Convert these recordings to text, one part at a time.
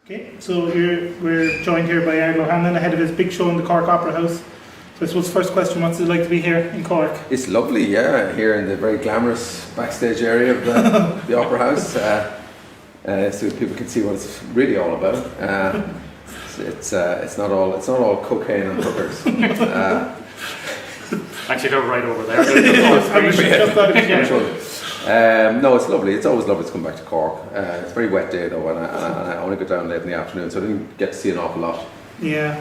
Okay, so we're joined here by Ardal O Hanlon ahead of his big show in the Cork Opera House. So I suppose first question, what's it like to be here in Cork? It's lovely, yeah, here in the very glamorous backstage area of the Opera House, so people can see what it's really all about. It's not all cocaine and hookers. Actually, they're right over there. No, it's lovely. It's always lovely to come back to Cork. It's a very wet day though, and I only got down late in the afternoon, so I didn't get to see an awful lot. Yeah.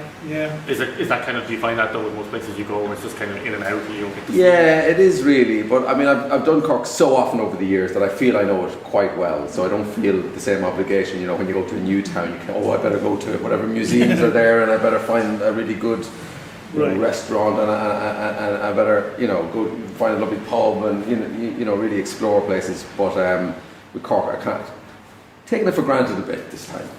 Is that kind of, do you find that though with most places you go, where it's just kind of in and out and you don't get to see it is really, but I mean I've done Cork so often over the years that I feel I know it quite well, so I don't feel the same obligation, you know, when you go to a new town, you can, I better go to whatever museums are there, and I better find a really good restaurant, and I better, you know, go find a lovely pub, and you know really explore places. But with Cork, I can't taking it for granted a bit this time.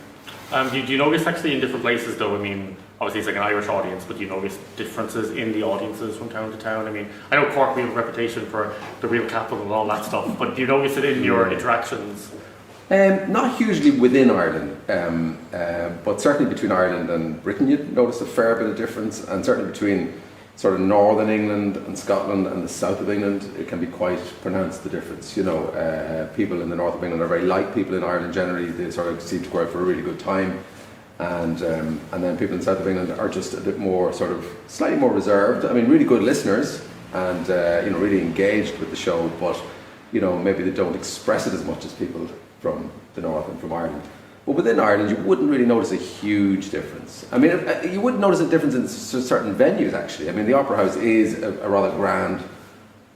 Do you notice actually in different places though? I mean, obviously it's like an Irish audience, but do you notice differences in the audiences from town to town? I mean, I know Cork, we have a reputation for the real capital and all that stuff, but do you notice it in your interactions? Not hugely within Ireland, but certainly between Ireland and Britain you'd notice a fair bit of difference, and certainly between sort of northern England and Scotland and the south of England it can be quite pronounced, the difference. You know, people in the north of England are very like people in Ireland generally. They sort of seem to go out for a really good time, and then people in the south of England are just a bit more sort of slightly more reserved. I mean, really good listeners and you know, really engaged with the show, but you know, maybe they don't express it as much as people from the north and from Ireland. But within Ireland you wouldn't really notice a huge difference. I mean, you wouldn't notice a difference in certain venues actually. I mean, the Opera House is a rather grand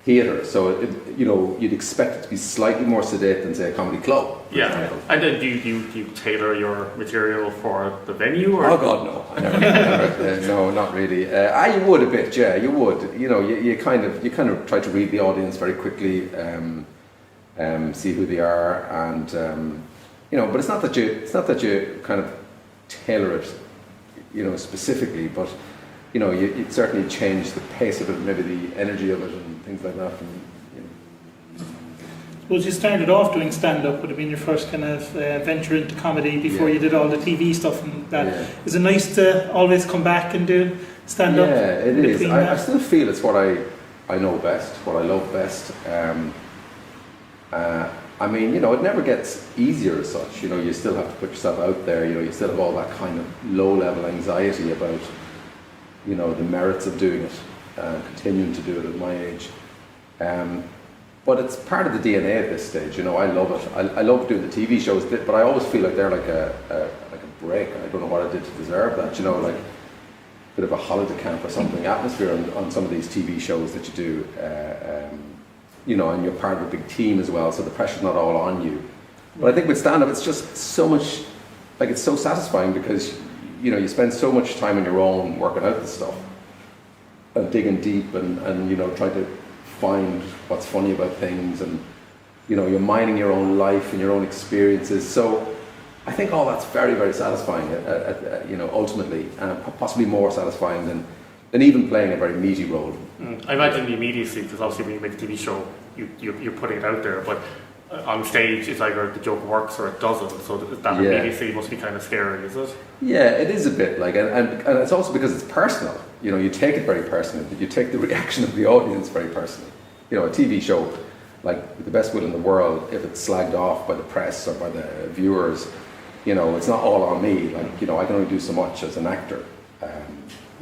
theatre, so you know, you'd expect it to be slightly more sedate than say a comedy club. Yeah, and then do you tailor your material for the venue? Or? Oh God, no! I never, no, not really. You would a bit, yeah. You would. You know, you kind of try to read the audience very quickly, see who they are, and you know. But it's not that you kind of tailor it, you know, specifically. But you know, you certainly change the pace of it, maybe the energy of it, and things like that. And, you know. Well, you started off doing stand-up. Would have been your first kind of venture into comedy before you did all the TV stuff and that. Yeah. Is it nice to always come back and do stand-up? Yeah, it is. I still feel it's what I know best, what I love best. I mean, you know, it never gets easier as such. You know, you still have to put yourself out there. You know, you still have all that kind of low-level anxiety about, you know, the merits of doing it, continuing to do it at my age. But it's part of the DNA at this stage. You know, I love it. I love doing the TV shows, but I always feel like they're like a break. I don't know what I did to deserve that. You know, like a bit of a holiday camp or something, atmosphere on some of these TV shows that you do. You know, and you're part of a big team as well, so the pressure's not all on you. But I think with stand-up, it's just so much, like, it's so satisfying because, you know, you spend so much time on your own working out this stuff and digging deep and you know, trying to find what's funny about things, and you know, you're mining your own life and your own experiences. So I think all that's very, very satisfying, you know, ultimately, possibly more satisfying than even playing a very meaty role. I imagine the immediacy, because obviously when you make a TV show, you're putting it out there, but on stage it's either the joke works or it doesn't, so that immediacy must be kind of scary, is it? Yeah, it is a bit, like, and it's also because it's personal. You know, you take it very personally, you take the reaction of the audience very personally. You know, a TV show, like, with the best will in the world, if it's slagged off by the press or by the viewers, you know, it's not all on me. Like, you know, I can only do so much as an actor.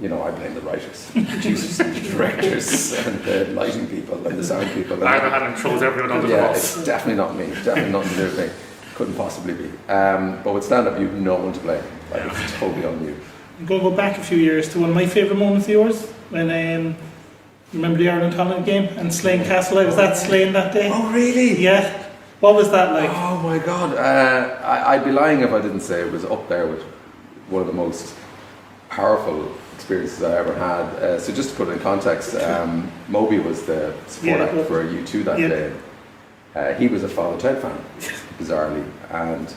You know, I blame the writers, the producers, and the directors, and the lighting people, and the sound people. Ardal Hanlon throws everyone under the bus. It's definitely not me. Definitely not the new thing. Couldn't possibly be. But with stand-up, you've no one to blame. Like, it's totally on you. I'm going to go back a few years to one of my favourite moments of yours, when remember the Ireland Holland game and Slane Castle. I was at Slane that day. Oh, really? Yeah. What was that like? Oh my God. I'd be lying if I didn't say it was up there with one of the most powerful experiences I ever had. So just to put it in context, Moby was the support act for U2 that day. He was a Father Ted fan, bizarrely, and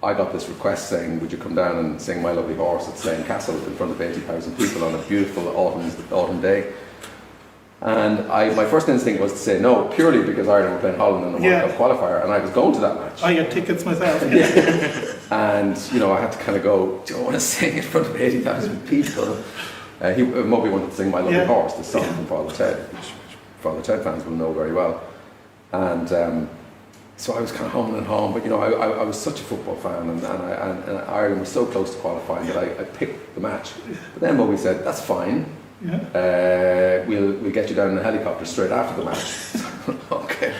I got this request saying, would you come down and sing My Lovely Horse at Slane Castle in front of 80,000 people on a beautiful autumn day. And my first instinct was to say no, purely because Ireland were playing Holland in the World Cup Qualifier, and I was going to that match. I got tickets myself. And, you know, I had to kind of go, do I want to sing in front of 80,000 people? Moby wanted to sing My Lovely Horse, the song from Father Ted, which Father Ted fans will know very well. And so I was kind of humming and hawing, but, you know, I was such a football fan, and Ireland was so close to qualifying that I picked the match. But then Moby said, that's fine. Yeah. We'll get you down in a helicopter straight after the match. Okay.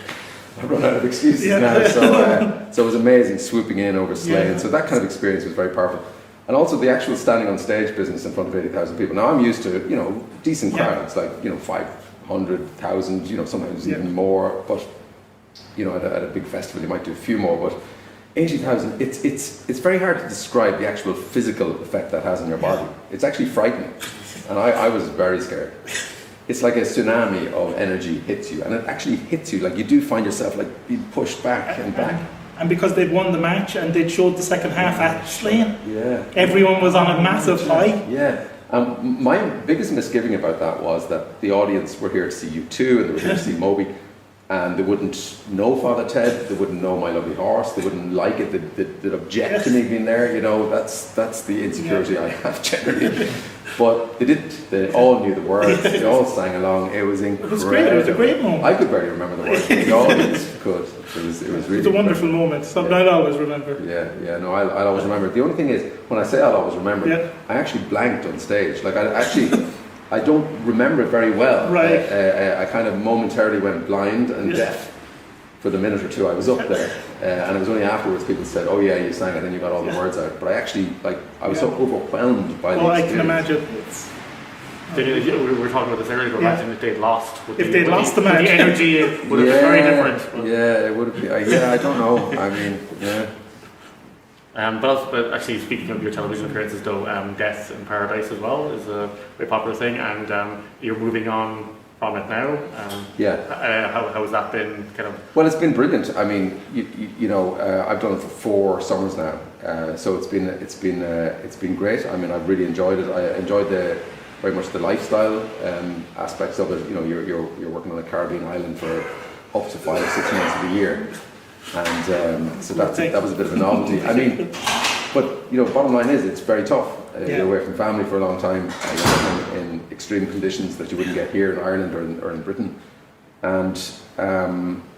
I've run out of excuses now. So it was amazing swooping in over Slane. So that kind of experience was very powerful. And also the actual standing on stage business in front of 80,000 people. Now I'm used to, you know, decent crowds, like, you know, 500,000, you know, sometimes even more. But, you know, at a big festival you might do a few more. But 80,000, it's very hard to describe the actual physical effect that has on your body. It's actually frightening. And I was very scared. It's like a tsunami of energy hits you, and it actually hits you. Like, you do find yourself like being pushed back and back. And because they'd won the match and they'd showed the second half at Slane, everyone was on a massive high. Yeah. My biggest misgiving about that was that the audience were here to see you too, and they were here to see Moby, and they wouldn't know Father Ted, they wouldn't know My Lovely Horse, they wouldn't like it, they'd object to me being there. You know, that's the insecurity I have generally. But they didn't. They all knew the words. They all sang along. It was incredible. It was great. It was a great moment. I could barely remember the words. The audience could. It was really. It was a wonderful moment. Something I'll always remember. Yeah. No, I'll always remember. The only thing is, when I say I'll always remember, I actually blanked on stage. Like, I don't remember it very well. Right. I kind of momentarily went blind and deaf for the minute or two I was up there. And it was only afterwards people said, oh yeah, you sang it and you got all the words out. But I actually, like, I was so overwhelmed by the experience. I can imagine. We were talking about this earlier, but imagine if they'd lost. If they'd lost the match. The energy would have been very different. Yeah, it would have been. I don't know. I mean, yeah. But actually, speaking of your television appearances, though, Death in Paradise as well is a very popular thing, and you're moving on from it now. How has that been? Kind of. Well, it's been brilliant. I mean, you know, I've done it for 4 summers now, so it's been great. I mean, I've really enjoyed it. I enjoyed very much the lifestyle aspects of it. You know, you're working on a Caribbean island for up to 5 or 6 months of the year. And so that was a bit of a novelty. I mean, but, you know, bottom line is it's very tough. You're away from family for a long time, in extreme conditions that you wouldn't get here in Ireland or in Britain. And,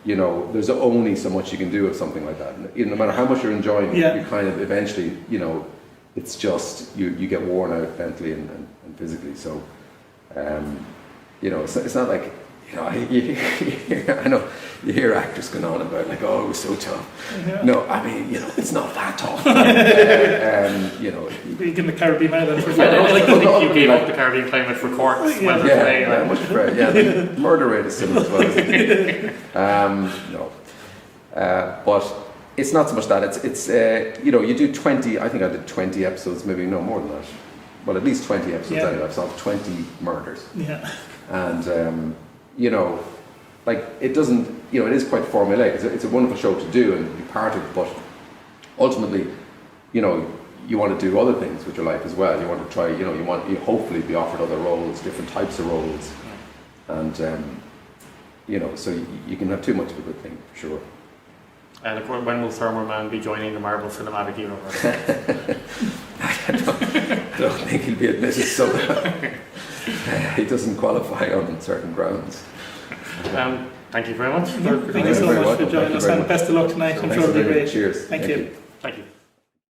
you know, there's only so much you can do with something like that. No matter how much you're enjoying it, you kind of eventually, you know, it's just, you get worn out mentally and physically. So, you know, it's not like, you know, I know you hear actors going on about like, oh, it was so tough. No, I mean, you know, it's not that tough. You know, being in the Caribbean island for I don't like to think you gave up the Caribbean climate for Cork's weather today. Yeah, much afraid. Yeah, the murder rate is similar as well. Isn't it? No, but it's not so much that. It's you know, you do 20. I think I did 20 episodes, maybe no more than that. Well, at least 20 episodes. Anyway, I've solved 20 murders. Yeah, and. You know, like, it doesn't, you know, it is quite formulaic. It's a wonderful show to do and be part of, but ultimately, you know, you want to do other things with your life as well. You want to try, you know, you hopefully be offered other roles, different types of roles, and you know, so you can have too much of a good thing, for sure. And of course, when will Thermal Man be joining the Marvel Cinematic Universe? I don't think he'll be admitted somehow. He doesn't qualify on certain grounds. Thank you very much. Thank you so much for joining us, and best of luck tonight. I'm sure it'll be great. Cheers. Thank you.